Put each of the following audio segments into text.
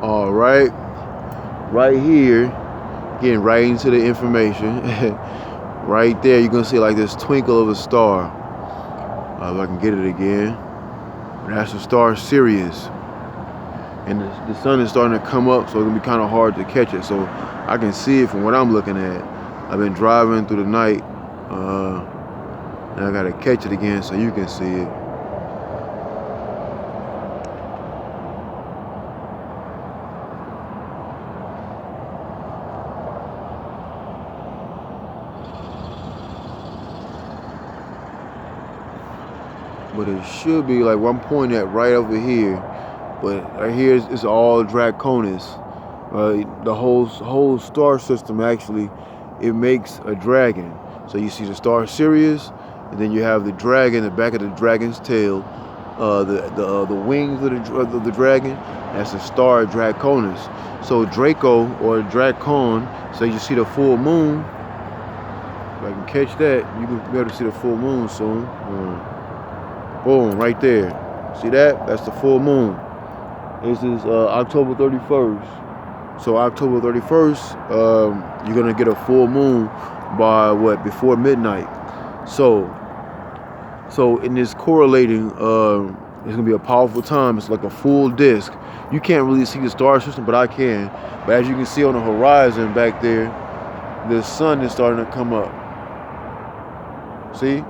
All right, right here, getting right into the information. Right there, you're gonna see like this twinkle of a star. If I can get it again, that's the star Sirius, and the sun is starting to come up, so it's gonna be kind of hard to catch it. So I can see it from what I'm looking at. I've been driving through the night, and I gotta catch it again so you can see it. But it should be like one point at right over here. But right here is all Draconis. The whole star system actually, it makes a dragon. So you see the star Sirius, and then you have the dragon, the back of the dragon's tail, the wings of the dragon. That's the star Draconis. So Draco or Dracon. So you see the full moon. If I can catch that, you can be able to see the full moon soon. Boom, right there. See that? That's the full moon. This is October 31st. So October 31st, you're gonna get a full moon by what? Before midnight. So in this correlating, it's gonna be a powerful time. It's like a full disk. You can't really see the star system, but I can. But as you can see on the horizon back there, the sun is starting to come up. See?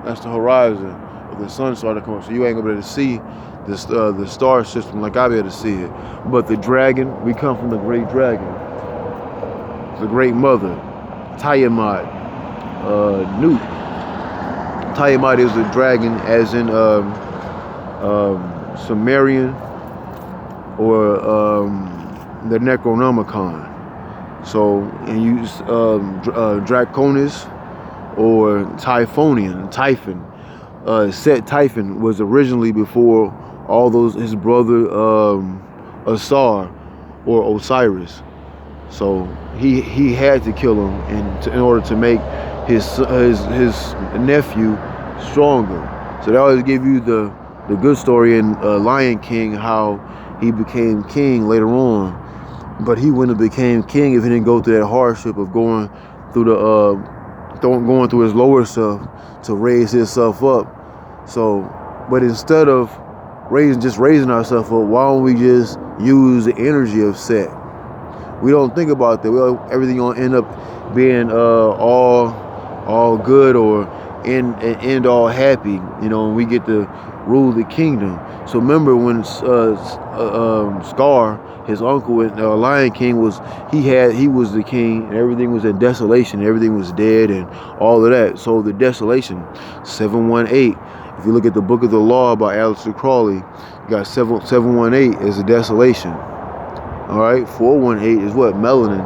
That's the horizon. The sun started to come up, so you ain't gonna be able to see this the star system like I'll be able to see it. But the dragon, we come from the great dragon, the great mother, Tiamat, Newt. Tiamat is the dragon, as in Sumerian or the Necronomicon. So and use Draconis or Typhon. Set Typhon was originally before all those his brother Asar or Osiris. So he had to kill him in order to make his nephew stronger. So they always give you the good story in Lion King, how he became king later on, but he wouldn't have became king if he didn't go through that hardship of going through going through his lower self to raise himself up. So, but instead of raising ourselves up, why don't we just use the energy of Set? We don't think about that. Everything gonna end up being all good or end all happy. You know, and we get to rule the kingdom. So remember when Scar, his uncle in Lion King, he was the king, and everything was in desolation, everything was dead and all of that. So the desolation, 718. If you look at the Book of the Law by Aleister Crowley, you got 718 is the desolation. All right, 418 is what? Melanin.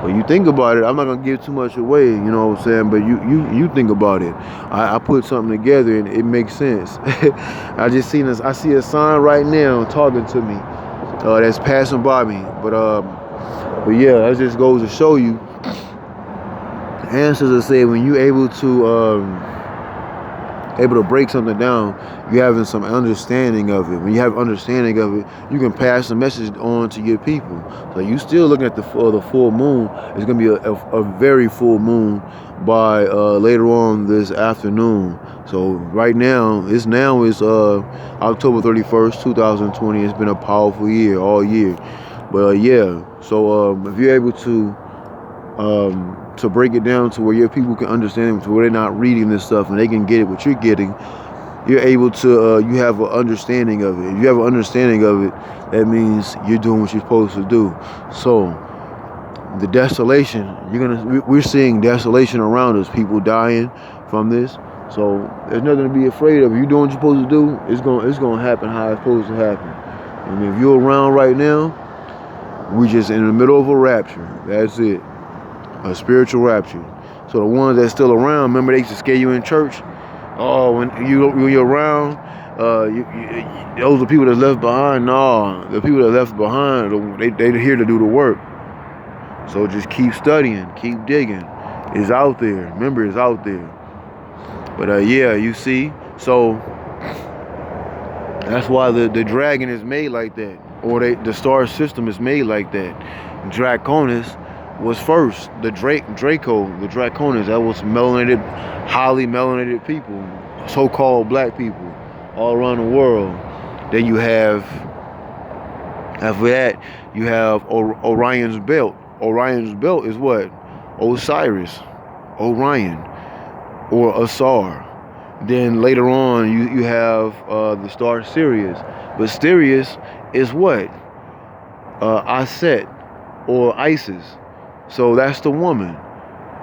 But you think about it, I'm not gonna give too much away, you know what I'm saying? But you think about it. I put something together and it makes sense. I see a sign right now talking to me, that's passing by me. But yeah, that just goes to show you. Ancestors say when you're able to break something down, you're having some understanding of it. When you have understanding of it, you can pass the message on to your people. So you still looking at the full moon. It's gonna be a very full moon by later on this afternoon. So right now is October 31st, 2020. It's been a powerful year all year. But yeah, so if you're able to break it down to where your people can understand it, to where they're not reading this stuff and they can get it what you're getting, you're able to you have an understanding of it. If you have an understanding of it, that means you're doing what you're supposed to do. So the desolation, we're seeing desolation around us, people dying from this. So there's nothing to be afraid of. If you're doing what you're supposed to do, it's gonna happen how it's supposed to happen. I mean, if you're around right now, we're just in the middle of a rapture. That's it. A spiritual rapture. So the ones that's still around, remember they used to scare you in church? Oh, when you're around, those are people that left behind. No, the people that left behind, they're here to do the work. So just keep studying, keep digging. It's out there. Remember, it's out there. But yeah, you see. So that's why the dragon is made like that. or the star system is made like that. Draconis was first. The Draco, the Draconis, that was melanated, highly melanated people, so-called black people, all around the world. Then you have, after that, you have Orion's belt. Orion's belt is what? Osiris, Orion, or Asar. Then later on, you have the star Sirius. But Sirius is what? Aset, or Isis. So that's the woman.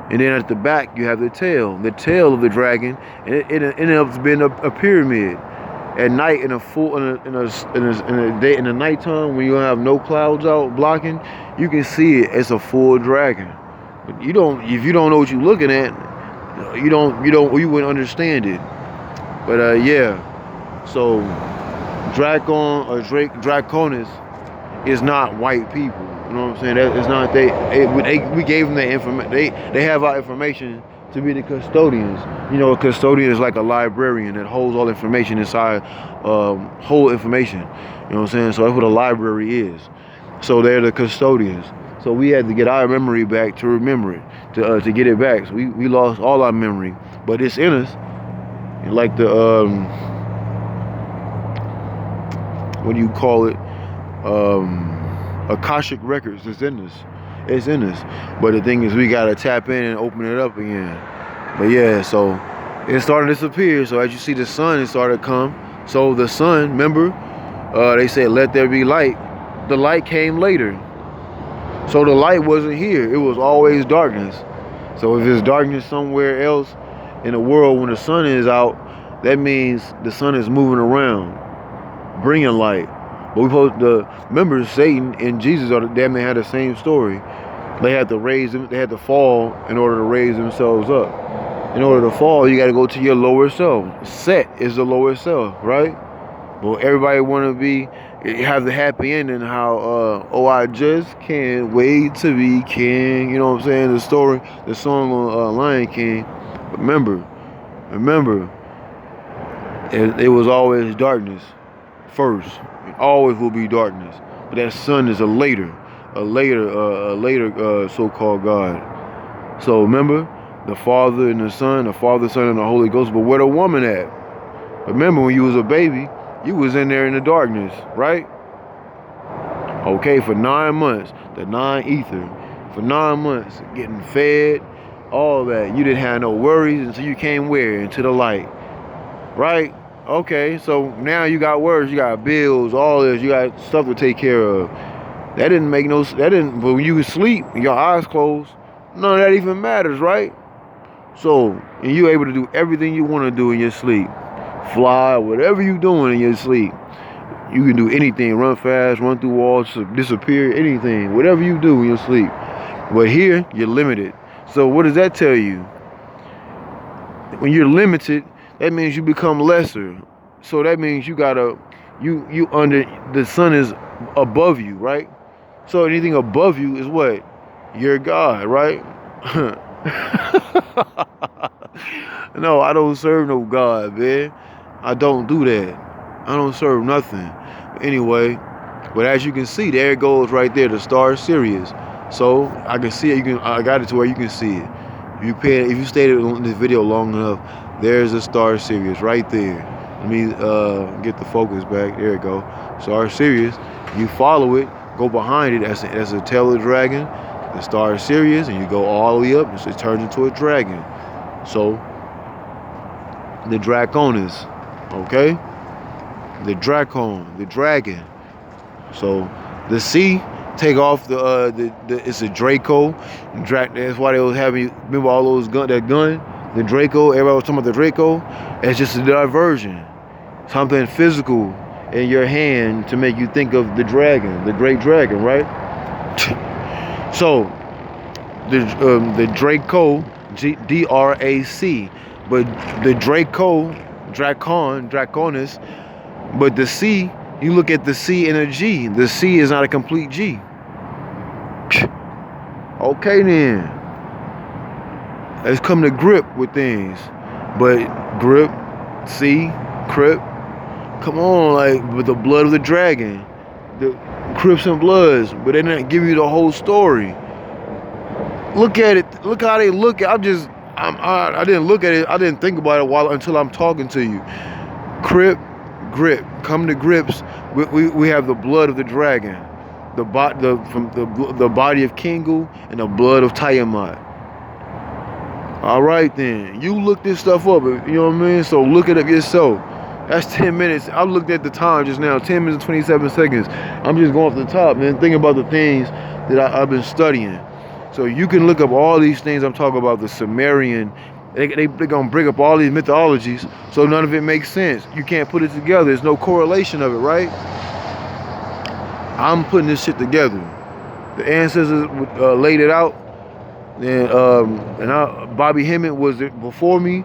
And then at the back, you have the tail of the dragon, and it ended up being a pyramid. At night, in the nighttime, when you don't have no clouds out blocking, you can see it as a full dragon. But if you don't know what you're looking at, you wouldn't understand it. But yeah, so Dracon or Draconis is not white people. You know what I'm saying? It's not we gave them the information. They have our information to be the custodians. You know, a custodian is like a librarian that holds all information inside, whole information. You know what I'm saying? So that's what a library is. So they're the custodians. So we had to get our memory back to remember it, to get it back. So we lost all our memory, but it's in us. Like the what do you call it? Akashic records is in us. It's in us. But the thing is, we gotta tap in and open it up again. But yeah, so it started to disappear. So as you see, the sun, it started to come. So the sun, remember, they said, "Let there be light." The light came later. So the light wasn't here. It was always darkness. So if there's darkness somewhere else in the world when the sun is out, that means the sun is moving around, bringing light. But we supposed to remember, Satan and Jesus they had the same story. They had to raise them. They had to fall in order to raise themselves up. In order to fall, you got to go to your lower self. Set is the lower self, right? But everybody want to have the happy ending. How I just can't wait to be king. You know what I'm saying? The story, the song on Lion King. But remember, it was always darkness first. It always will be darkness. But that sun is a later so-called God. So remember, the Father and the Son, the Father, Son, and the Holy Ghost. But where the woman at? Remember, when you was a baby, you was in there in the darkness, right? Okay, for 9 months, the 9 ether, for 9 months, getting fed, all that. You didn't have no worries until you came where? Into the light, right? Okay, so now you got worries, you got bills, all this, you got stuff to take care of. But when you sleep, your eyes closed, none of that even matters, right? So, and you able to do everything you want to do in your sleep. Fly, whatever you doing in your sleep. You can do anything, run fast, run through walls, disappear, anything, whatever you do in your sleep. But here, you're limited. So what does that tell you? When you're limited, that means you become lesser. So that means you gotta, the sun is above you, right? So anything above you is what? You're God, right? No, I don't serve no God, man. I don't do that. I don't serve nothing. Anyway, but as you can see, there it goes right there, the star Sirius. So I can see it. I got it to where you can see it. If you stayed in this video long enough, there's a star Sirius right there. Let me get the focus back. There it go. Star Sirius. You follow it, go behind it as a tail of the dragon, the star Sirius, and you go all the way up, and it turns into a dragon. So the Draconis, okay? The Dracon, the dragon. So the C take off it's a Draco. That's why they was having, remember all those that gun, the Draco. Everybody was talking about the Draco. It's just a diversion, something physical in your hand to make you think of the dragon, the great dragon, right? So the Draco, D-R-A-C, but the Draco, Draconis, but the C, you look at the C and a G. The C is not a complete G. Okay then. Let's come to grip with things. But grip, C, crip, come on, like with the blood of the dragon. the Crips and Bloods, but they didn't give you the whole story. Look at it. Look how they look at. I didn't look at it. I didn't think about it until I'm talking to you. Crip, grip. Come to grips. We have the blood of the dragon, the body of Kingu and the blood of Tiamat. All right then. You look this stuff up. You know what I mean? So look it up yourself. That's 10 minutes. I looked at the time just now. 10 minutes and 27 seconds. I'm just going off the top, man. Thinking about the things that I've been studying. So you can look up all these things I'm talking about, the Sumerian. They're going to bring up all these mythologies, so none of it makes sense. You can't put it together. There's no correlation of it, right? I'm putting this shit together. The ancestors laid it out, and Bobby Hemmett was it before me,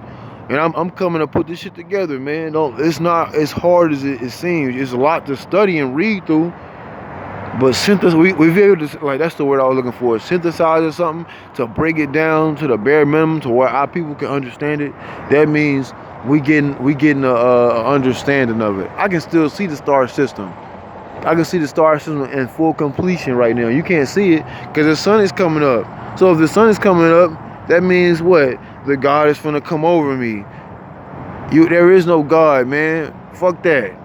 and I'm coming to put this shit together, man. It's not as hard as it seems. It's a lot to study and read through. But we've able to, like, that's the word I was looking for, synthesize or something, to break it down to the bare minimum to where our people can understand it. That means we getting a understanding of it. I can still see the star system. I can see the star system in full completion right now. You can't see it because the sun is coming up. So if the sun is coming up, that means what? The God is finna come over me. There is no God, man. Fuck that.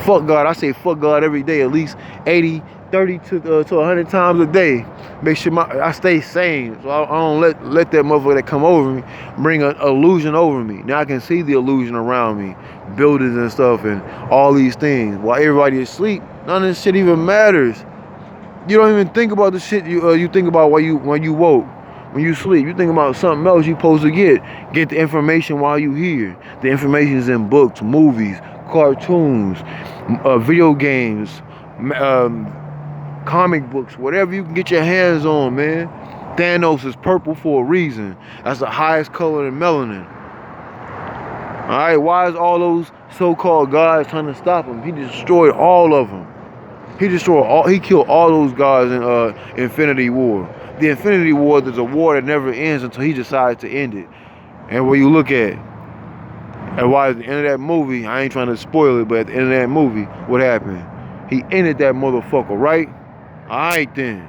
Fuck God. I say fuck God every day, at least 80, 30 to 100 times a day. Make sure I stay sane. So I don't let that motherfucker that come over me bring an illusion over me. Now I can see the illusion around me, buildings and stuff and all these things. While everybody is asleep, none of this shit even matters. You don't even think about the shit you think about when you woke. When you sleep, you think about something else you're supposed to get the information while you here. The information is in books, movies, cartoons, video games, comic books, whatever you can get your hands on, man. Thanos is purple for a reason. That's the highest color in melanin. All right, why is all those so-called gods trying to stop him? He destroyed all of them. He killed all those gods in Infinity War. The Infinity War is a war that never ends until he decides to end it. And when you look at and why at the end of that movie, I ain't trying to spoil it, but at the end of that movie, what happened? He ended that motherfucker, right? All right then.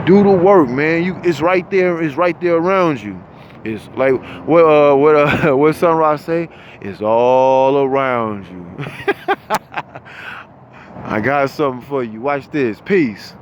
Do the work, man. It's right there. It's right there around you. It's like what Sunrise say? It's all around you. I got something for you. Watch this. Peace.